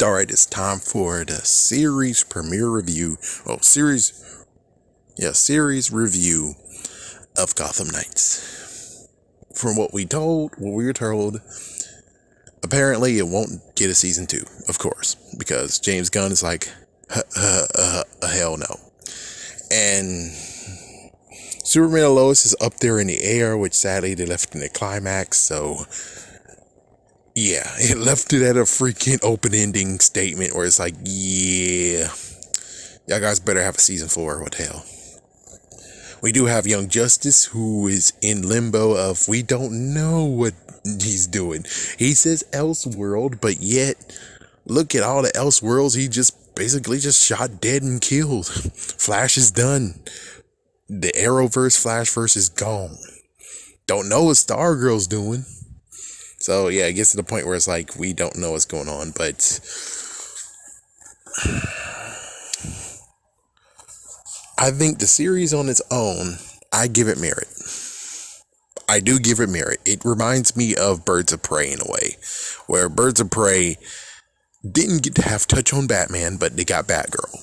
All right, it's time for the series premiere review. Oh, series review of Gotham Knights. From what we were told, apparently it won't get a season 2, of course, because James Gunn is like, hell no. And Superman and Lois is up there in the air, which sadly they left in the climax, so yeah, it left it at a freaking open-ending statement where it's like, yeah, y'all guys better have a season 4, what the hell. We do have Young Justice, who is in limbo of we don't know what he's doing. He says Elseworld, but yet, look at all the Elseworlds he just basically just shot dead and killed. Flash is done. The Arrowverse Flashverse is gone. Don't know what Stargirl's doing. So yeah, it gets to the point where it's like, we don't know what's going on, but I think the series on its own, I give it merit. I do give it merit. It reminds me of Birds of Prey in a way, where Birds of Prey didn't get to have touch on Batman, but they got Batgirl.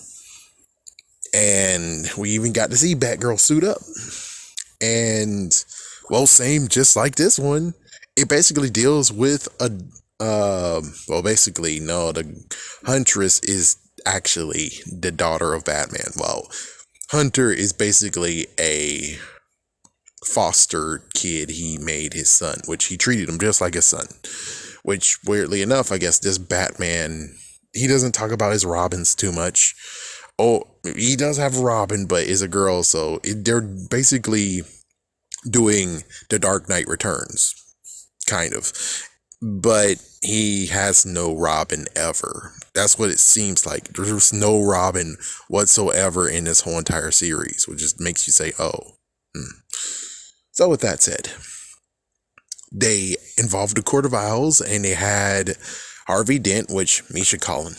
And we even got to see Batgirl suit up. And, well, same just like this one. It basically deals with the Huntress is actually the daughter of Batman. Well, Hunter is basically a foster kid he made his son, which he treated him just like his son. Which, weirdly enough, I guess this Batman, he doesn't talk about his Robins too much. Oh, he does have Robin, but is a girl, so they're basically doing The Dark Knight Returns. Kind of. But he has no Robin ever. That's what it seems like. There's no Robin whatsoever in this whole entire series, which just makes you say, oh. So with that said, they involved the Court of Owls, and they had Harvey Dent, which Misha Collin.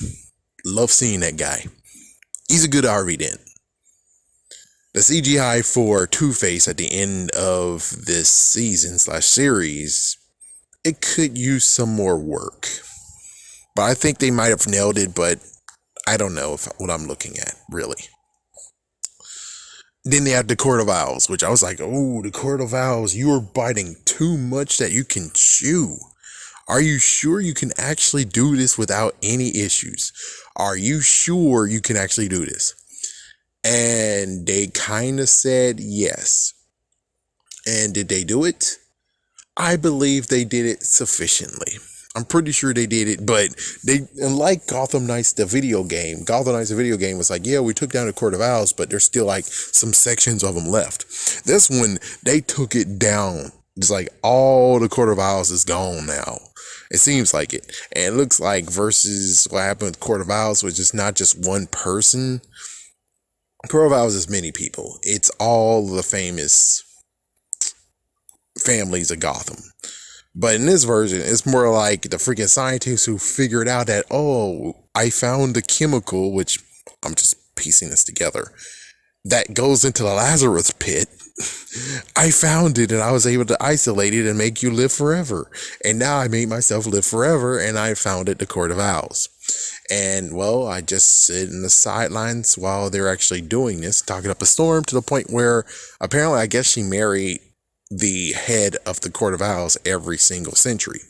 Love seeing that guy. He's a good Harvey Dent. The CGI for Two-Face at the end of this season/series, it could use some more work. But I think they might have nailed it, but I don't know what I'm looking at, really. Then they had the Court of Owls, which I was like, oh, the Court of Owls, you are biting too much that you can chew. Are you sure you can actually do this without any issues? Are you sure you can actually do this? And they kind of said yes. And did they do it? I believe they did it sufficiently. I'm pretty sure they did it, but they, unlike Gotham Knights, the video game, was like, yeah, we took down the Court of Owls, but there's still like some sections of them left. This one, they took it down. It's like all the Court of Owls is gone now. It seems like it. And it looks like versus what happened with Court of Owls, which is not just one person. Court of Owls is many people. It's all the famous families of Gotham. But in this version, it's more like the freaking scientists who figured out that, oh, I found the chemical, which I'm just piecing this together, that goes into the Lazarus pit. I found it, and I was able to isolate it and make you live forever. And now I made myself live forever, and I found it, the Court of Owls. And, well, I just sit in the sidelines while they're actually doing this, talking up a storm, to the point where apparently I guess she married the head of the Court of Owls every single century.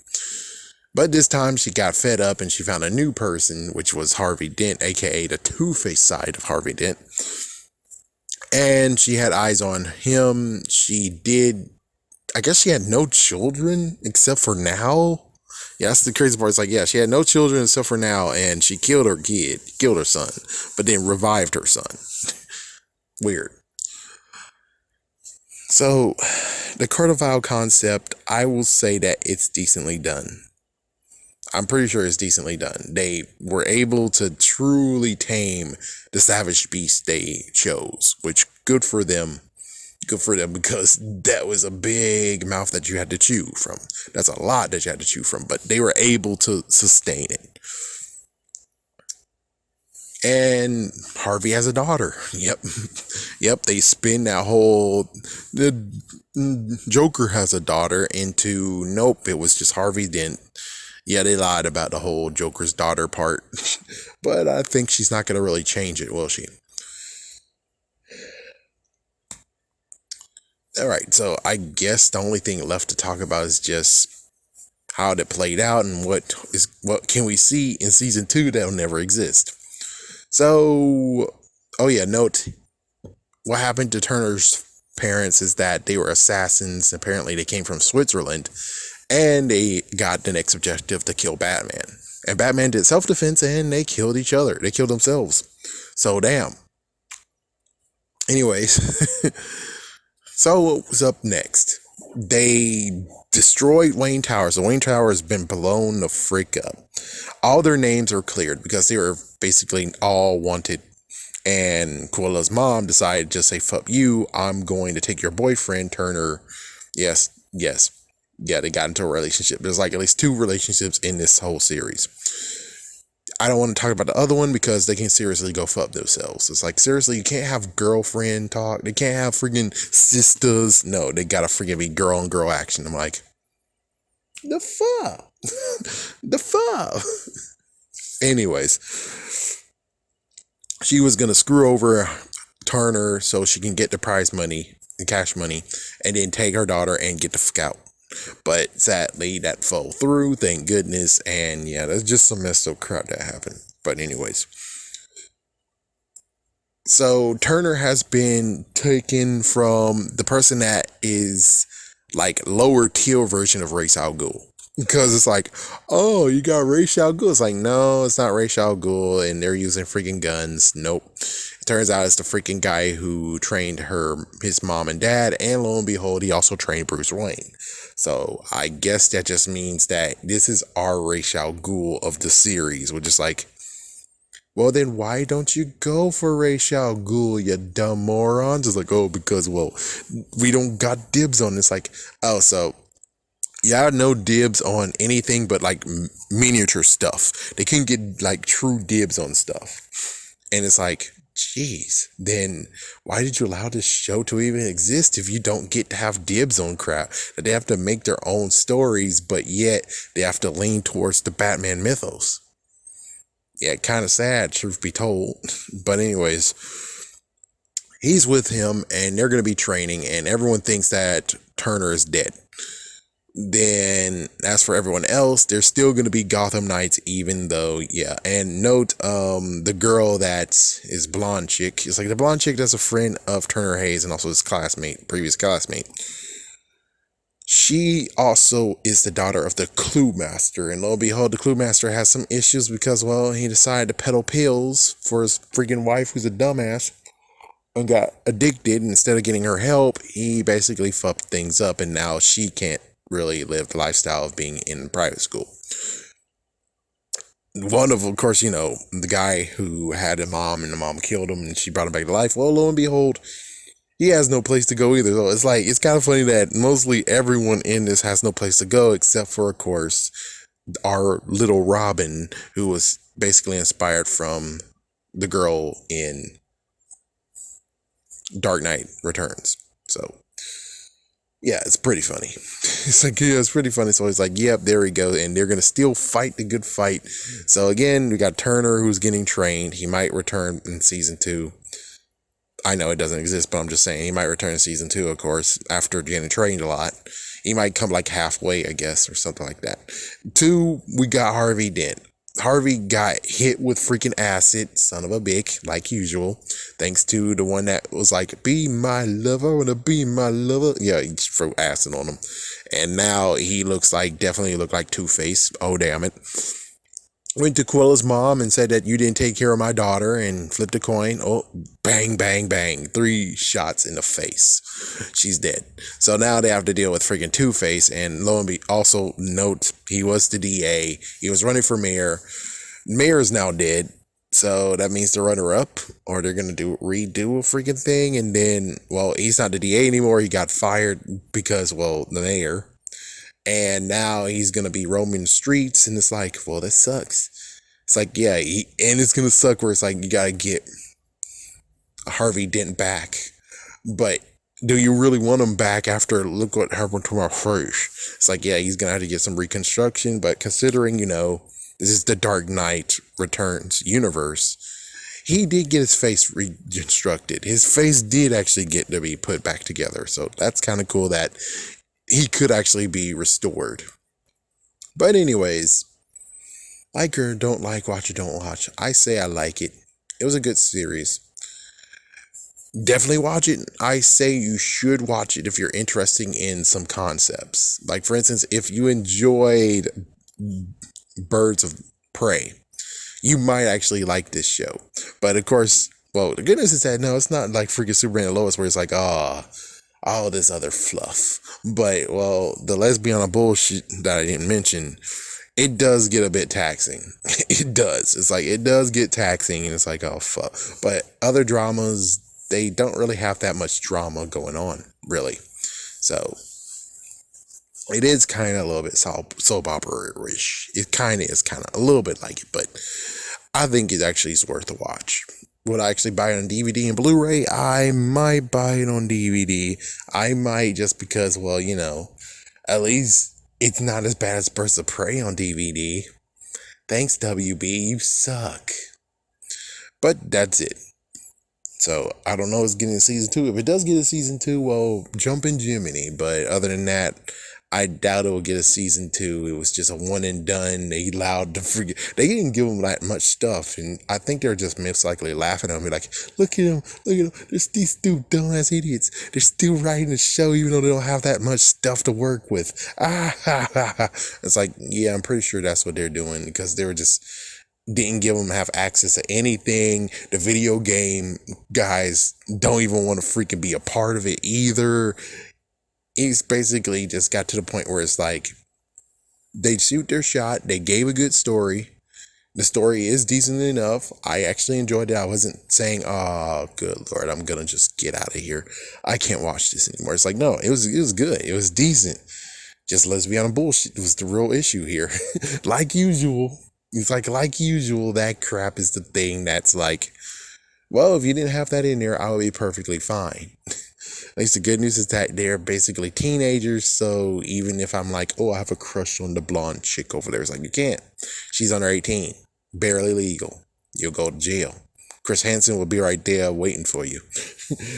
But this time she got fed up and she found a new person, which was Harvey Dent, aka the Two-Face side of Harvey Dent. And she had eyes on him. I guess she had no children except for now. Yeah, that's the crazy part. It's like, yeah, she had no children except for now, and she killed her son, but then revived her son. Weird. So, the Court of Owls concept, I will say that it's decently done. I'm pretty sure it's decently done. They were able to truly tame the savage beast they chose, which good for them. Good for them, because that was a big mouth that you had to chew from. That's a lot that you had to chew from, but they were able to sustain it. And Harvey has a daughter. Yep, they spin that whole, the Joker has a daughter into, nope, it was just Harvey Dent. Yeah, they lied about the whole Joker's daughter part, but I think she's not going to really change it, will she? All right, so I guess the only thing left to talk about is just how it played out and what can we see in season 2 that'll never exist. So, oh yeah, note what happened to Turner's parents is that they were assassins. Apparently, they came from Switzerland, and they got the next objective to kill Batman. And Batman did self-defense, and they killed each other. They killed themselves. So damn. Anyways, so what was up next? They destroyed Wayne Towers. The Wayne Tower has been blown the frick up. All their names are cleared because they were basically all wanted. And Quilla's mom decided to just say, fuck you, I'm going to take your boyfriend, Turner. Yes. Yeah, they got into a relationship. There's like at least 2 relationships in this whole series. I don't want to talk about the other one because they can seriously go fuck themselves. It's like, seriously, you can't have girlfriend talk. They can't have freaking sisters. No, they gotta freaking be girl on girl action. I'm like, the fuck? The fuck? Anyways, she was gonna screw over Turner so she can get the prize money, the cash money, and then take her daughter and get the fuck out. But sadly, that fell through, thank goodness. And yeah, that's just some messed up crap that happened. But anyways, so Turner has been taken from the person that is like lower tier version of Ra's al Ghul. Because it's like, oh, you got Ra's al Ghul. It's like, no, it's not Ra's al Ghul, and they're using freaking guns. Nope. It turns out it's the freaking guy who trained his mom and dad, and lo and behold, he also trained Bruce Wayne. So I guess that just means that this is our Ra's al Ghul of the series, which is like, well, then why don't you go for Ra's al Ghul, you dumb morons? It's like, oh, because, well, we don't got dibs on this. Like, oh, so yeah, no dibs on anything but like miniature stuff. They couldn't get like true dibs on stuff. And it's like, jeez, then why did you allow this show to even exist if you don't get to have dibs on crap? That they have to make their own stories, but yet they have to lean towards the Batman mythos. Yeah, kind of sad, truth be told. But anyways, he's with him and they're going to be training, and everyone thinks that Turner is dead. Then as for everyone else, there's still going to be Gotham Knights, even though, yeah. And note, the girl that is blonde chick, it's like the blonde chick that's a friend of Turner Hayes and also his previous classmate. She also is the daughter of the Clue Master, and lo and behold, the Clue Master has some issues because, well, he decided to peddle pills for his freaking wife, who's a dumbass, and got addicted. And instead of getting her help, he basically fucked things up, and now she can't really live the lifestyle of being in private school. One of course, you know, the guy who had a mom and the mom killed him and she brought him back to life. Well, lo and behold, he has no place to go either. So it's like, it's kind of funny that mostly everyone in this has no place to go except for, of course, our little Robin, who was basically inspired from the girl in Dark Knight Returns. So yeah, it's pretty funny. It's like, yeah, it's pretty funny. So he's like, yep, there we go. And they're going to still fight the good fight. So again, we got Turner, who's getting trained. He might return in season 2. I know it doesn't exist, but I'm just saying he might return in season 2, of course, after getting trained a lot. He might come like halfway, I guess, or something like that. 2, we got Harvey Dent. Harvey got hit with freaking acid, son of a bitch, like usual, thanks to the one that was like, be my lover, wanna be my lover. Yeah, he threw acid on him. And now he definitely looked like Two-Face. Oh, damn it. Went to Quilla's mom and said that you didn't take care of my daughter and flipped a coin. Oh, bang, bang, bang. 3 shots in the face. She's dead. So now they have to deal with freaking Two-Face. And lo and behold, also note, he was the DA. He was running for mayor. Mayor is now dead. So that means the runner-up, or they're going to redo a freaking thing. And then, well, he's not the DA anymore. He got fired because, well, the mayor. And now he's going to be roaming the streets, and it's like, well, that sucks. It's like, yeah, and it's going to suck where it's like, you got to get Harvey Dent back. But do you really want him back after look what happened to my face? It's like, yeah, he's gonna have to get some reconstruction, but considering, this is the Dark Knight Returns universe, he did get his face reconstructed. His face did actually get to be put back together. So that's kind of cool that he could actually be restored. But anyways, like or don't like, watch or don't watch. I say I like it. It was a good series. Definitely watch it. I say you should watch it if you're interested in some concepts. Like, for instance, if you enjoyed Birds of Prey, you might actually like this show. But of course, well, the goodness is that no, it's not like freaking Superman and Lois where it's like, all this other fluff. But, well, the lesbian bullshit that I didn't mention, it does get a bit taxing. It does. It's like, it does get taxing, and it's like, oh, fuck. But other dramas, they don't really have that much drama going on, really. So, it is kind of a little bit soap opera-ish. It kind of is kind of a little bit like it, but I think it actually is worth a watch. Would I actually buy it on DVD and Blu-ray? I might buy it on DVD. I might, just because, well, at least it's not as bad as Birds of Prey on DVD. Thanks, WB. You suck. But that's it. So, I don't know if it's getting a season 2. If it does get a season 2, well, jump in Jiminy. But other than that, I doubt it will get a season 2. It was just a one and done. They allowed to forget. They didn't give them that much stuff. And I think they're just most likely laughing at me like, look at them. There's these two dumbass idiots. They're still writing the show even though they don't have that much stuff to work with. It's like, yeah, I'm pretty sure that's what they're doing, because they were just didn't give them have access to anything. The video game guys don't even want to freaking be a part of it either. It's basically just got to the point where it's like they shoot their shot. They gave a good story. The story is decent enough. I actually enjoyed it. I wasn't saying, oh, good Lord, I'm going to just get out of here. I can't watch this anymore. It's like, no, it was good. It was decent. Just lesbian bullshit was the real issue here. Like usual. It's like usual, that crap is the thing that's like, well, if you didn't have that in there, I would be perfectly fine. At least the good news is that they're basically teenagers, so even if I'm like, oh, I have a crush on the blonde chick over there, it's like, you can't. She's under 18. Barely legal. You'll go to jail. Chris Hansen will be right there waiting for you.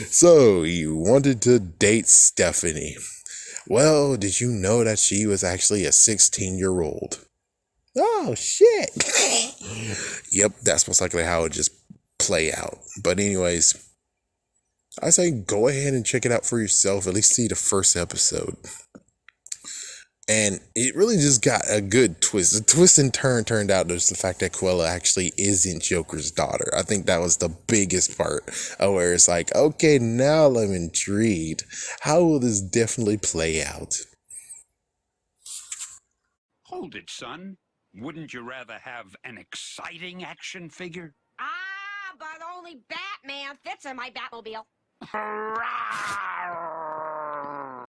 So, you wanted to date Stephanie. Well, did you know that she was actually a 16-year-old? Oh, shit. Yep, that's most likely how it just play out. But anyways, I say go ahead and check it out for yourself. At least see the first episode. And it really just got a good twist. The twist and turn turned out was the fact that Cruella actually isn't Joker's daughter. I think that was the biggest part of where it's like, okay, now I'm intrigued. How will this definitely play out? Hold it, son. Wouldn't you rather have an exciting action figure? Ah, but only Batman fits in my Batmobile.